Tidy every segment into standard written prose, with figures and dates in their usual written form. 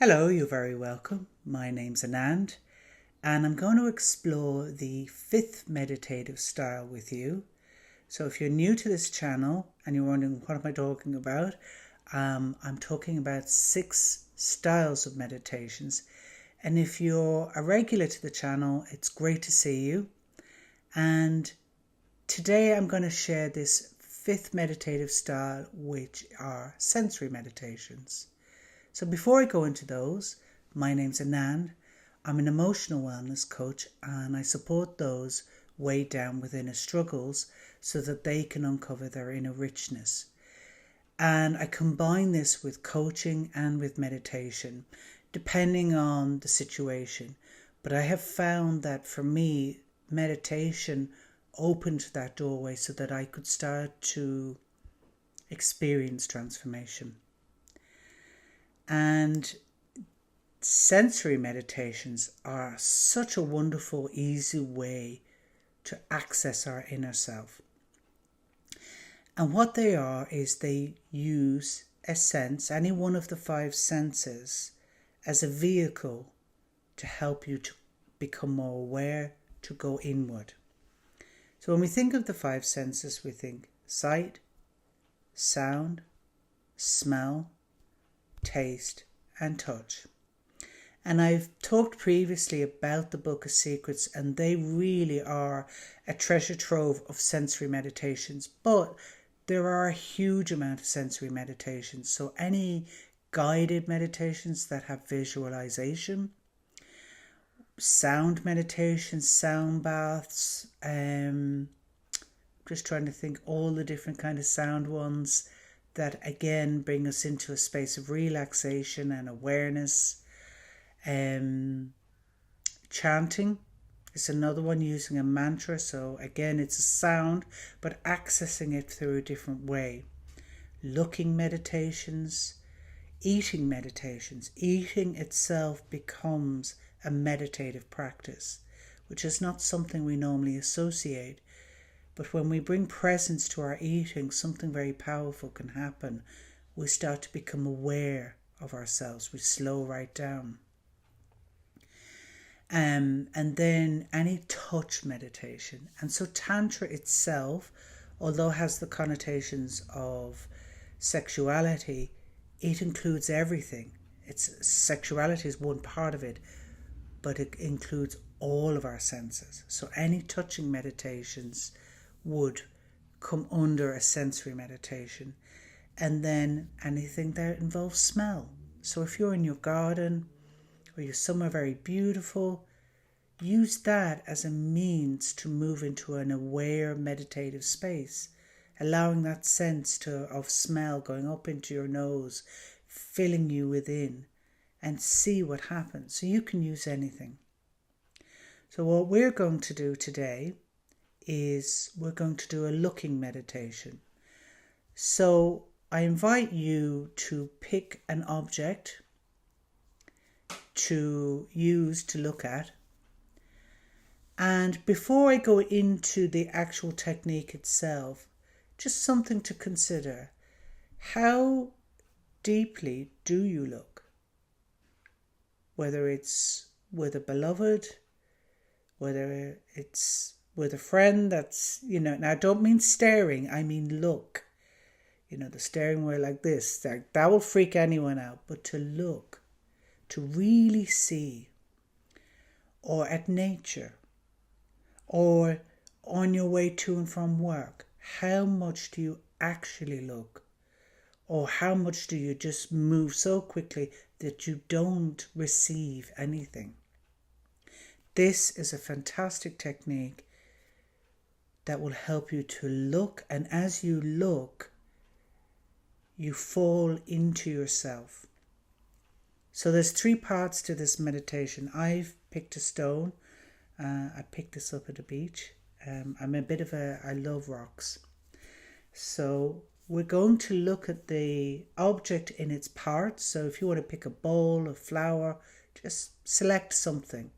Hello, you're very welcome. My name's Anand, and I'm going to explore the fifth meditative style with you. So if you're new to this channel and you're wondering what am I talking about, I'm talking about 6 styles of meditations. And if you're a regular to the channel, it's great to see you. And today I'm going to share this fifth meditative style, which are sensory meditations. So before I go into those, my name's Anand. I'm an emotional wellness coach and I support those weighed down with inner struggles so that they can uncover their inner richness. And I combine this with coaching and with meditation, depending on the situation. But I have found that for me, meditation opened that doorway so that I could start to experience transformation. And sensory meditations are such a wonderful, easy way to access our inner self. And what they are is they use a sense, any one of the 5 senses, as a vehicle to help you to become more aware, to go inward. So when we think of the 5 senses, we think sight, sound, smell, taste and touch. And I've talked previously about the Book of Secrets, and they really are a treasure trove of sensory meditations, but there are a huge amount of sensory meditations. So any guided meditations that have visualization, sound meditations, sound baths, just trying to think all the different kind of sound ones that again bring us into a space of relaxation and awareness. Chanting is another one, using a mantra. So again, it's a sound, but accessing it through a different way. Looking meditations, eating meditations. Eating itself becomes a meditative practice, which is not something we normally associate. But when we bring presence to our eating, something very powerful can happen. We start to become aware of ourselves. We slow right down. And then any touch meditation. And so Tantra itself, although has the connotations of sexuality, it includes everything. Sexuality is one part of it, but it includes all of our senses. So any touching meditations would come under a sensory meditation. And then anything that involves smell. So if you're in your garden or you're somewhere very beautiful, use that as a means to move into an aware meditative space, allowing that sense of smell going up into your nose, filling you within, and see what happens. So you can use anything. So what we're going to do today is we're going to do a looking meditation. So I invite you to pick an object to use to look at. And before I go into the actual technique itself, just something to consider. How deeply do you look? Whether it's with a beloved, whether it's with a friend that's, now I don't mean staring, I mean look. The staring where like this, that will freak anyone out. But to look, to really see, or at nature, or on your way to and from work, how much do you actually look? Or how much do you just move so quickly that you don't receive anything? This is a fantastic technique that will help you to look, and as you look, you fall into yourself. So there's 3 parts to this meditation. I've picked a stone. I picked this up at the beach. I'm a bit of I love rocks. So we're going to look at the object in its parts. So if you want to pick a bowl, a flower, just select something.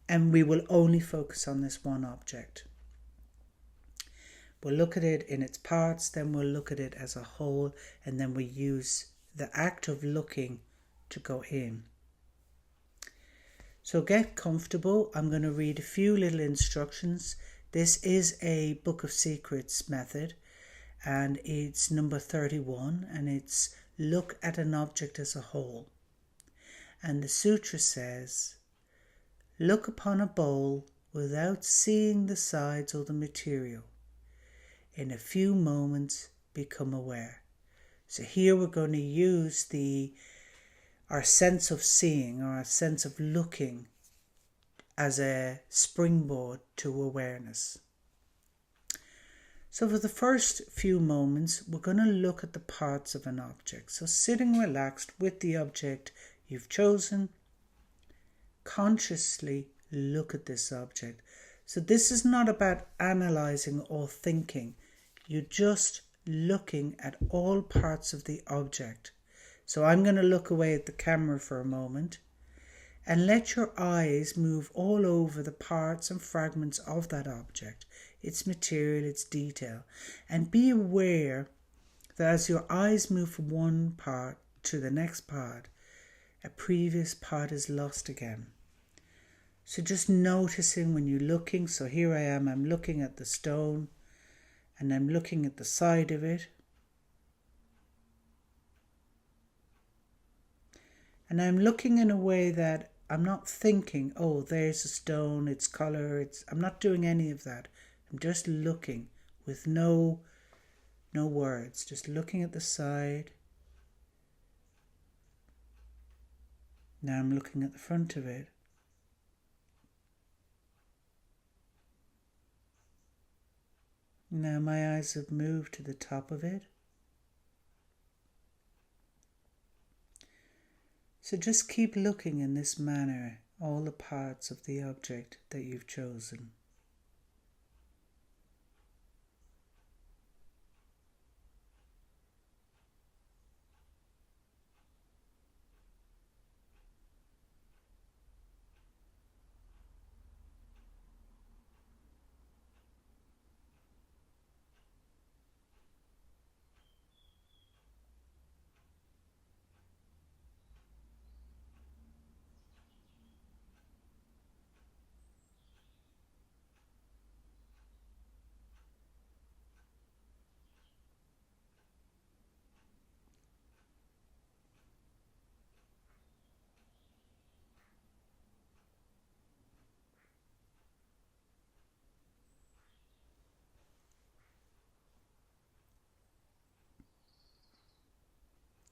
And we will only focus on this one object. We'll look at it in its parts, then we'll look at it as a whole, and then we use the act of looking to go in. So get comfortable. I'm going to read a few little instructions. This is a Book of Secrets method, and it's number 31, and it's look at an object as a whole. And the sutra says, look upon a bowl without seeing the sides or the material. In a few moments, become aware. So here we're going to use our sense of seeing, or our sense of looking, as a springboard to awareness. So for the first few moments, we're going to look at the parts of an object. So sitting relaxed with the object you've chosen, consciously look at this object. So this is not about analysing or thinking. You're just looking at all parts of the object. So I'm going to look away at the camera for a moment and let your eyes move all over the parts and fragments of that object, its material, its detail, and be aware that as your eyes move from one part to the next part, a previous part is lost again. So just noticing when you're looking. So here I am, I'm looking at the stone and I'm looking at the side of it. And I'm looking in a way that I'm not thinking, oh, there's a stone, its colour, I'm not doing any of that. I'm just looking with no words, just looking at the side. Now I'm looking at the front of it. Now my eyes have moved to the top of it. So just keep looking in this manner, all the parts of the object that you've chosen.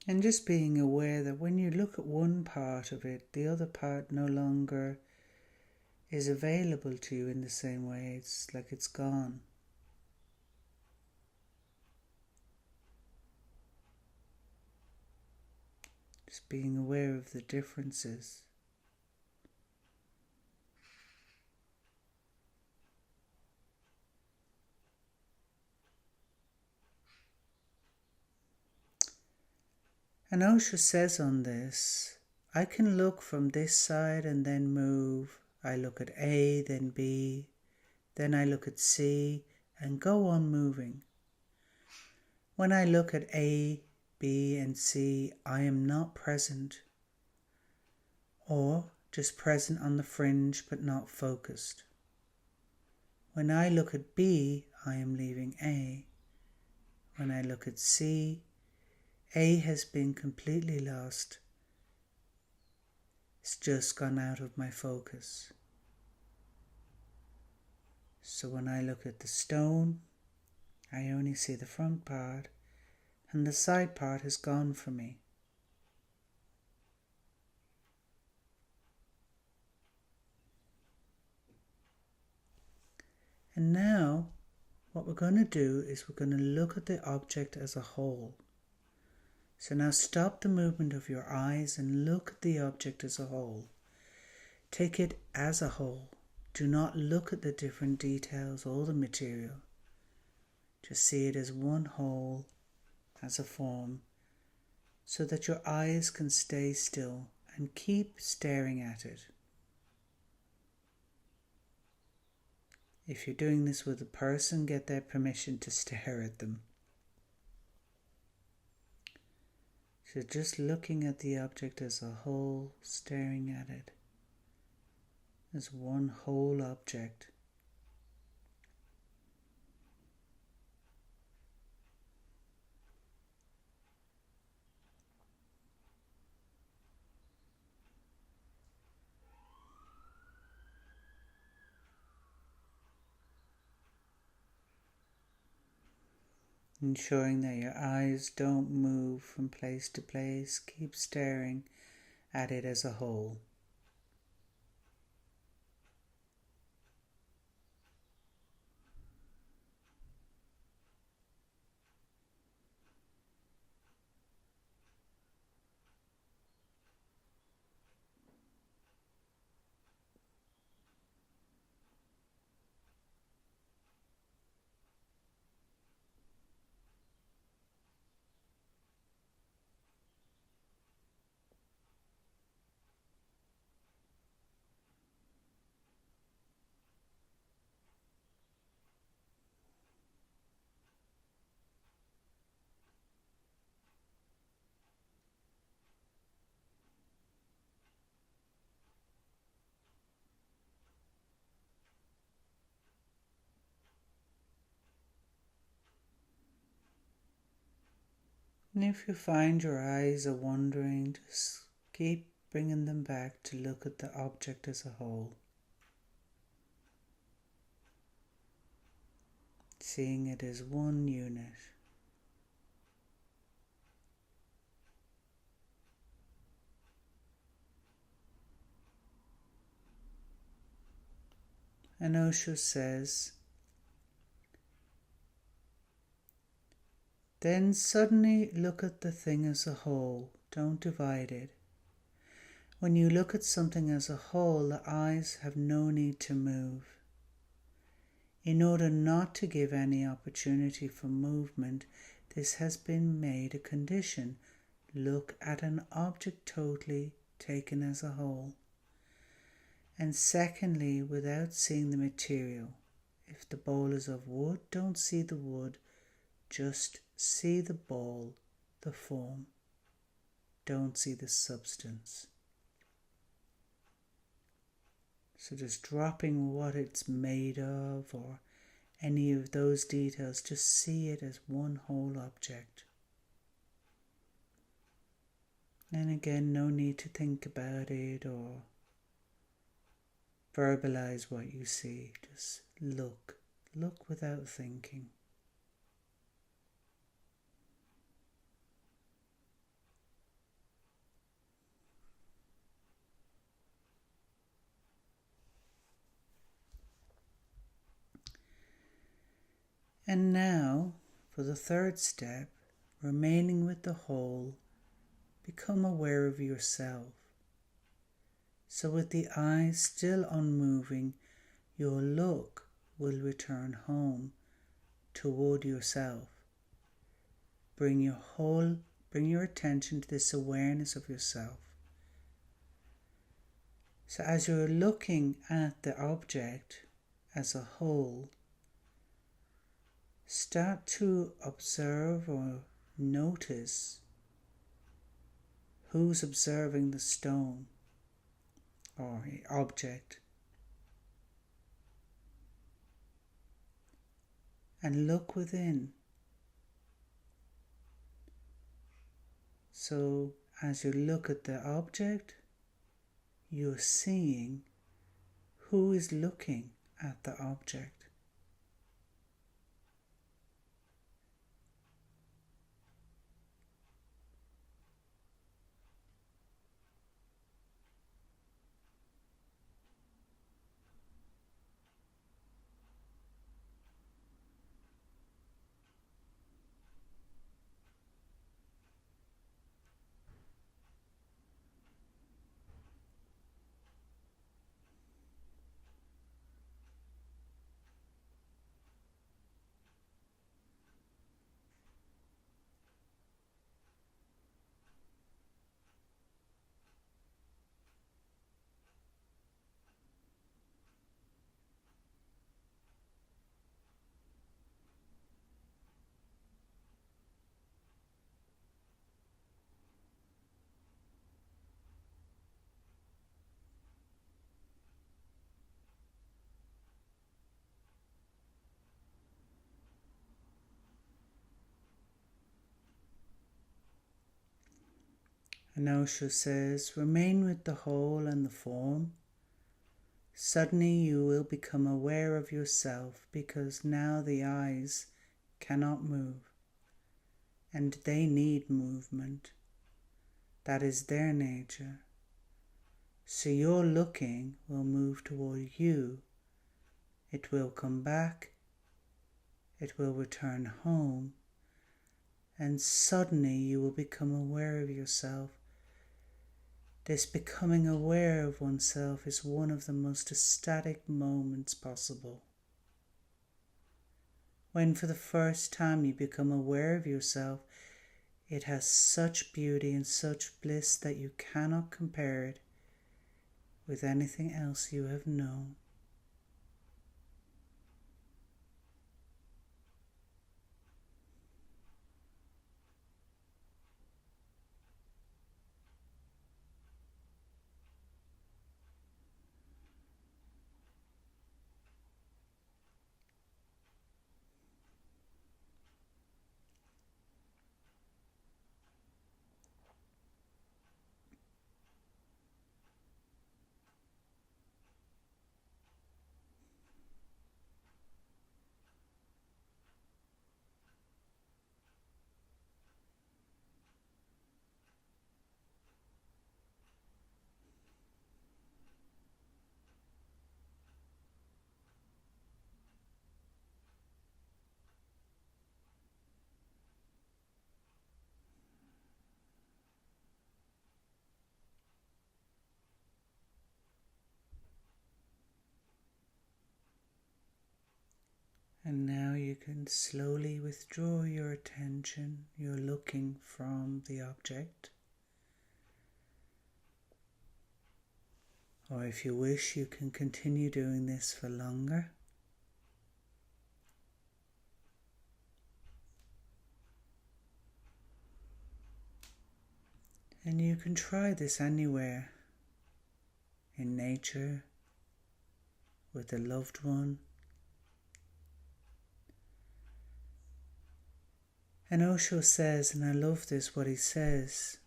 And just being aware that when you look at one part of it, the other part no longer is available to you in the same way. It's like it's gone. Just being aware of the differences. And Osho says on this, I can look from this side and then move. I look at A, then B, then I look at C, and go on moving. When I look at A, B, and C, I am not present, or just present on the fringe but not focused. When I look at B, I am leaving A. When I look at C, A has been completely lost. It's just gone out of my focus. So when I look at the stone, I only see the front part, and the side part has gone for me. And now, what we're going to do is we're going to look at the object as a whole. So now stop the movement of your eyes and look at the object as a whole. Take it as a whole. Do not look at the different details or the material. Just see it as one whole, as a form, so that your eyes can stay still and keep staring at it. If you're doing this with a person, get their permission to stare at them. So just looking at the object as a whole, staring at it as one whole object. Ensuring that your eyes don't move from place to place, keep staring at it as a whole. And if you find your eyes are wandering, just keep bringing them back to look at the object as a whole. Seeing it as one unit. And Osho says, then suddenly look at the thing as a whole, don't divide it. When you look at something as a whole, the eyes have no need to move. In order not to give any opportunity for movement, this has been made a condition. Look at an object totally taken as a whole. And secondly, without seeing the material. If the bowl is of wood, don't see the wood, just see the bowl, the form. Don't see the substance. So just dropping what it's made of or any of those details, just see it as one whole object. And again, no need to think about it or verbalize what you see. Just look without thinking. And now, for the third step, remaining with the whole, become aware of yourself. So with the eyes still unmoving, your look will return home toward yourself. Bring your attention to this awareness of yourself. So as you're looking at the object as a whole, start to observe or notice who's observing the stone or object. And look within. So as you look at the object, you're seeing who is looking at the object. And Osho says, remain with the whole and the form. Suddenly you will become aware of yourself, because now the eyes cannot move, and they need movement. That is their nature. So your looking will move toward you. It will come back. It will return home. And suddenly you will become aware of yourself. This becoming aware of oneself is one of the most ecstatic moments possible. When for the first time you become aware of yourself, it has such beauty and such bliss that you cannot compare it with anything else you have known. And now you can slowly withdraw your attention. You're looking from the object. Or if you wish, you can continue doing this for longer. And you can try this anywhere, in nature, with a loved one. And Osho says, and I love this, what he says,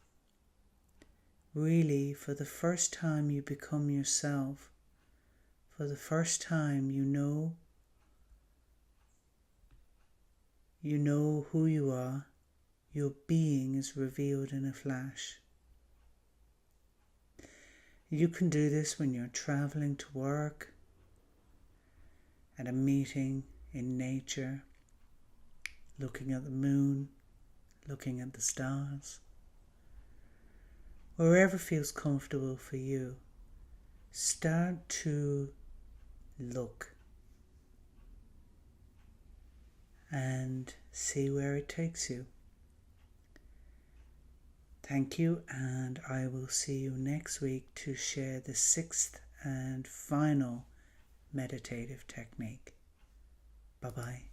really, for the first time you become yourself. For the first time you know who you are. Your being is revealed in a flash. You can do this when you're traveling to work, at a meeting, in nature, looking at the moon, looking at the stars. Wherever feels comfortable for you, start to look and see where it takes you. Thank you, and I will see you next week to share the 6th and final meditative technique. Bye-bye.